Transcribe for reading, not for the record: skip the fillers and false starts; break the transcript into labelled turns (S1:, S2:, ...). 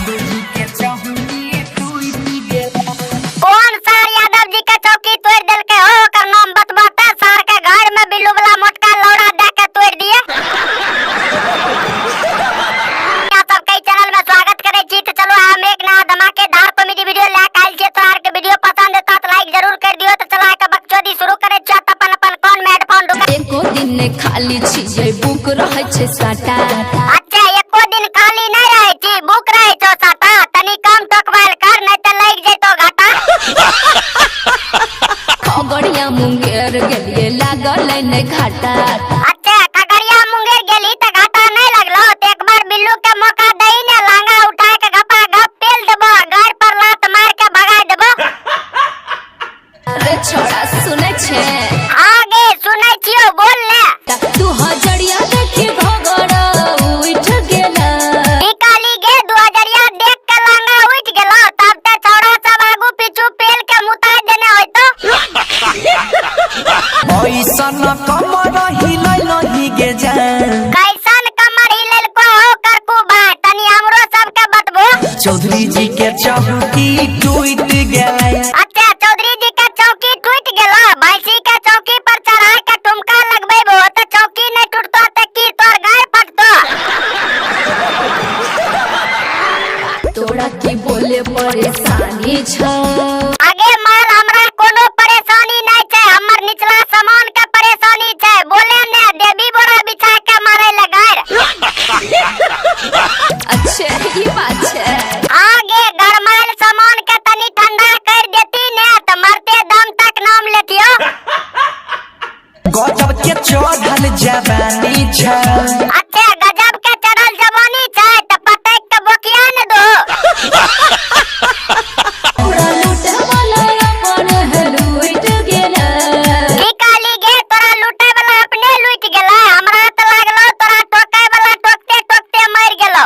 S1: कौन सर यादव जी के चौकी तोड़ दिल के हो कर नाम बतबाता सर के घर में बिल्लू वाला मोटका लौड़ा दे के तोड़ दिए। यहाँ सब कई चैनल में स्वागत करे छी। तो चलो हम एक नया धमाकेदार कॉमेडी वीडियो लेके आइल छी। तो के वीडियो पसंद है तो लाइक जरूर कर दियो। तो चलो के बकचोदी शुरू करे छी। अपन अपन कौन में हेडफोन ढुका
S2: एको दिन ने खाली छी बुक रहे छे साटा।
S1: अच्छा एको दिन खाली नहीं रहे छी बुक रहे छो साटा। तनी कम टोकवाल कर नहीं तो लग जइतो घाटा।
S2: खगड़िया मुंगेर गेलिए लागल ने घाटा।
S1: अच्छा खगड़िया मुंगेर गेली त घाटा नहीं लगलो। तो एक बार बिल्लू के मौका दई ने लांगा उठा के गपा गप पेल देबो घर पर लात मार के भगा देबो।
S2: अरे छोड़ा सुने छे
S1: आगे सुनै छियो बोल ले।
S2: 2000 देखी घगड़ उठ गेला।
S1: निकाली गे 2000 देख के लांगा उठ गेलो। तब ते छोड़ा सब आगू पीछू पेल के मुता देने होइतो।
S3: ऐसन कमर हिलै नहीं गे जान।
S1: कैसन कमर हिलल को हो करकू भाई तनी हमरो सब के बतबो।
S3: चौधरी जी के चौकी टूट गेलै।
S1: अच्छा चौधरी जी के चौकी टूट गेलो। भैंसी के चौकी पर चढ़ा के ठुमका लगबेबो त चौकी नहीं टूटतो त की तोर गाय फटतो।
S2: तोड़ा की बोले परेशानी छ।
S1: आगे माल हमरा कोनो परेशानी नहीं छै। हमर निचला सामान के परेशानी छै। बोले ने देवी बोरा बिछा के मारे लगार।
S2: अच्छे ही बात है।
S1: आगे गरमाइल सामान के तनी ठंडा कर देती ने त मरते दम तक नाम लेतियो।
S3: गजब के चढ़ल जवानी छ।
S1: अच्छा गजब के चढ़ल जवानी छै त पटक के बोकिया न दो।
S2: पूरा लूटे वाला अपन लूट गेला।
S1: निकाली गे तोरा लूटे वाला अपने लूट गेला। हमरा त लागलो तोरा टोके वाला टोकते टोकते मर गेलो।